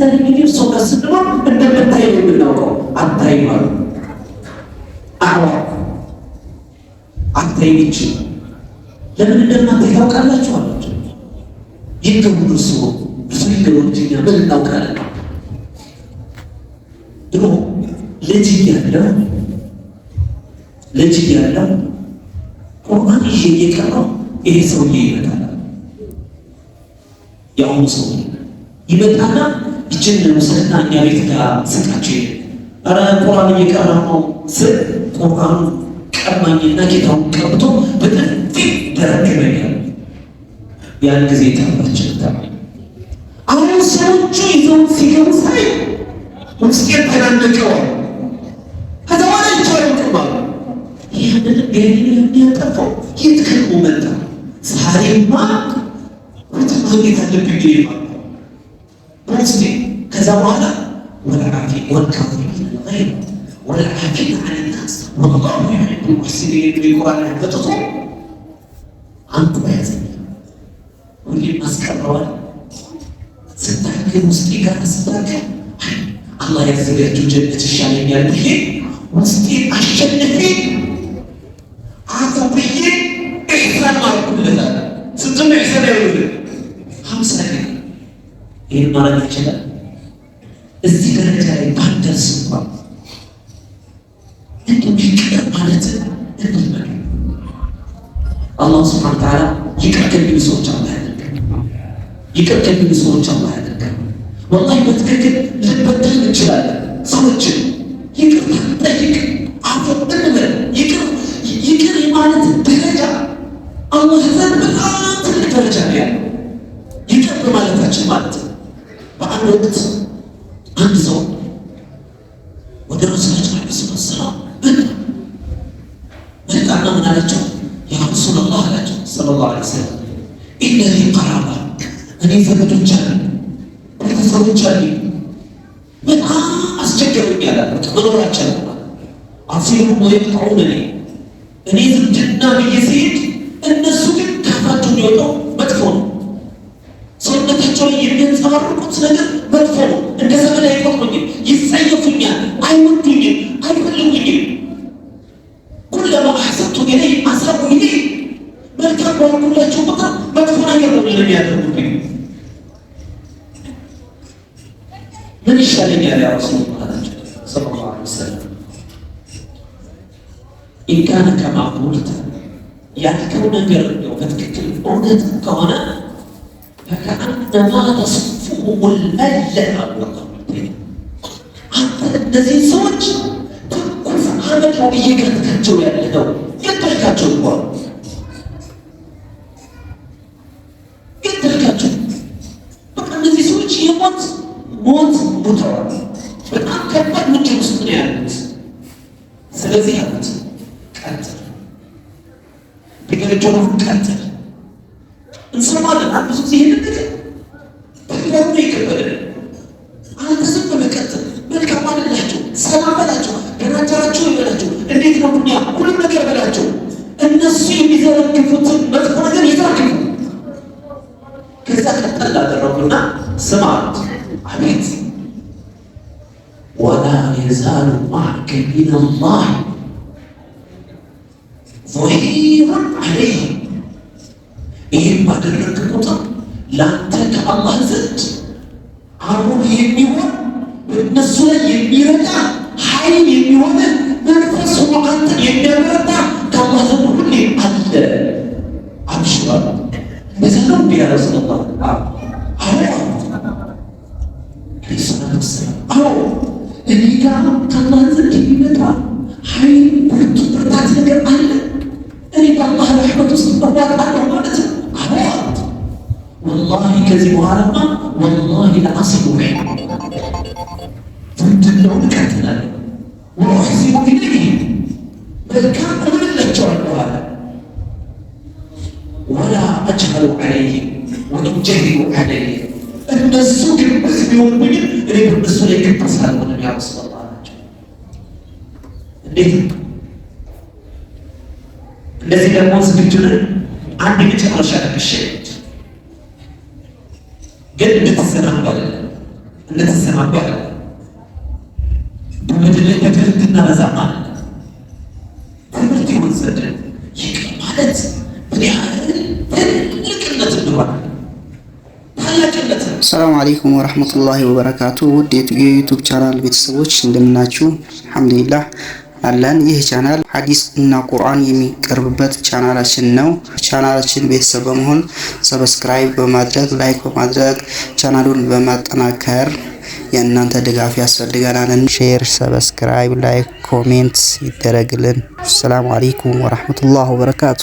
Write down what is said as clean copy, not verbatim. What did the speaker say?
ለምሳሌ እንግዲህ ሰው ከስድባ እንደምታይ ነው የምናውቀው። አታይ ማለት አዎ አታይ ብቻ ለምን እንደማታይ ታውቃላችሁ አላችሁ። ይገቡ ሰው ይገቡኛ ምን እናውቃለን። ድሮ ልጅ እያለሁ ቁርአን ይዤ እየቀራሁ ይሄ ሰውዬ ይመጣል። የአሁኑ ሰው ይመጣና ይችን ለምስልና እኛ ቤት ጋር ስቃቸው ኧረ ቁርአን እየቀራሁ ነው ስል ቁርአኑ ቀማኝና ጌታውን ቀብቶ በጥፊ ደረገበኛል። ያን ጊዜ ታባችን ታባኝ አሁን ሰዎቹ ይዘው ሲገቡ ሳይ ውስጤ ተናነቀዋል። ከተዋለ ይቻላል ይህንን የሚያጠፋው የት ከርሞ መጣ? ዛሬማ ማግኘት አለብኝ ይማ በውስጤ። ከዛ በኋላ ወልዓፊን ወልካዚሚን አልገይዝ ወልዓፊን ዐን ናስ ወላሁ ዩሒቡ ልሙሕሲኒን ቁርአን በጥቶ አንዱ ያዘኝ። ሁሌም አስቀረዋል። ስታገል ውስጤ ጋር ስታገል አላህ ያዘጋጀው ጀነት ይሻለኛል ብዬ ውስጤ አሸንፌ አቁብዬ ኢሕሳን ማርኩለታል። ስንቱን ኢሕሳን ያሉልን 50 ጊዜ ይህን ማድረግ ይችላል። እዚህ ደረጃ ላይ ባንደርስ እንኳን እንደሚቀር ማለት እንድመል አላህ ስብሓን ተዓላ ይቅር ከሚሉ ሰዎች አላህ ያደርገን። ይቅር ከሚሉ ሰዎች አላህ ያደርገን። ወላሂ በትክክል ልንበደል እንችላለን። ሰዎችን ይቅር ጠይቅ አፈር እንበል። ይቅር የማለት ደረጃ አላህ ዘንድ በጣም ትልቅ ደረጃ ነው ያለው። ይቅር በማለታችን ማለት ነው። በአንድ ወቅት አንድ ሰው ወደ ረሱላችን ዐለይሂ ሰላም መጣና ምን አላቸው? ያ ረሱላላህ አላቸው ሰለላሁ ዐለይሂ ወሰለም ኢነ ሊ ቀራባ፣ እኔ ዘመዶች አሉኝ፣ ቤተሰቦች አሉኝ፣ በጣም አስቸገሩኛል አላቸው። መኖራቸው አፊሩም ወይቅጠዑን እኔ ዝምድና ብዬ ሲሄድ እነሱ ግን ካፋቸው የሚወጣው መጥፎ ነው። ሰውነታቸው ላይ የሚያንጸባርቁት ነገር መጥፎ ነው። እንደ ዘመድ አይቆጥሩኝም፣ ይጸየፉኛል፣ አይወዱኝም፣ አይፈልጉኝም። ኩለማ አሕሰንቱ ኢለይሂም አስአኡ ኢለይሂ፣ መልካም ባልኩላቸው ቁጥር መጥፎ ነገር ነው የሚያደርጉብኝ። ምን ይሻለኛል ያ ረሱላህ አላቸው ሰለላሁ ዐለይሂ ወሰለም ኢን ካነ ከማ ቁልተ፣ ያልከው ነገር ነው በትክክል እውነት ከሆነ ፈከአነማ ተስፉሁም ልመለ አሉ። አንተ እነዚህ ሰዎች ትኩስ አመድ ነው እየገረጥካቸው ያለኸው። ገደልካቸው እኮ ገደልካቸው። በቃ እነዚህ ሰዎች የሞት ሞት ሙተዋል። በጣም ከባድ ምድር ውስጥ ነው ያሉት። ስለዚህ ያሉት ቀጥል ቢገለጆ ነው ቀጥል እንሰማለን። ብዙ ጊዜ ይሄንን ነገር በግባቡ ነው ይቀበላል። አንተ ዝም በመቀጠል መልካም አለላቸው፣ ሰላም በላቸው፣ ገናጀራቸው ይበላቸው፣ እንዴት ነው ዱንያ ሁሉም ነገር በላቸው። እነሱ የሚዘረግፉትን መጥፎ ነገር ይዘረግፉ። ከዛ ቀጠል አደረጉና ስማ አቤት ወላ የዛሉ ማዕከ ሚነላህ ظهيرا عليهم። ይህም ባደረግ ቁጥር ለአንተ ከአላህ ዘንድ አብሮ የሚሆን በእነሱ ላይ የሚረዳ ኃይል የሚሆን መንፈስ ሆኖ አንተን የሚያበረታ ከአላህ ዘንድ ሁሌ አለ። አብሽራሉ። በዛ ነው እንዲ ያ ረሱላላህ። አዎ እኔ ጋር ከአላህ ዘንድ የሚመጣ ኃይል ብርቱ ብርታት ነገር አለ። እኔ በአላህ ረሕመት ውስጥ እዋጣለሁ ማለት ነው። አራት ወላሂ ከዚህ በኋላማ ወላሂ ለአስሉ ምንድነው እቀጥላለሁ። ወአሕሲኑ ኢለይሂም መልካም እምልላቸዋለሁ አለ። ወላ አጅሀሉ ዐለይሂም ወኢን ጀሂሉ ዐለይሂ፣ እነሱ ግብዝ ቢሆኑብኝም እኔ በእነሱ ላይ ግብዝ አልሆንም ያ ረሱላላህ አላቸው። እንዴት እንደዚህ ደግሞ ዝግጁ ነን። አንድ የመጨረሻ ለመሸ ግን እንድትዘናጉ አይደለም፣ እንደተሰማባ በምድር ላይ በክርክና በዛ ማለት ትምህርት ይሆን ዘንድ ይቅር ማለት ምን ያህል ትልቅነት እንደሆነ ታላቅነት። ሰላም አለይኩም ወራህመቱላሂ ወበረካቱ። ውድ የዩቲዩብ ቻናል ቤተሰቦች እንደምናችሁ? አልሐምዱሊላህ አለን። ይህ ቻናል ሐዲስ እና ቁርአን የሚቀርብበት ቻናላችን ነው። ቻናላችን ቤተሰብ በመሆን ሰብስክራይብ በማድረግ ላይክ በማድረግ ቻናሉን በማጠናከር የእናንተ ድጋፍ ያስፈልገናል። ሼር፣ ሰብስክራይብ፣ ላይክ፣ ኮሜንት ይደረግልን። ሰላም አለይኩም ወራህመቱላሂ ወበረካቱ።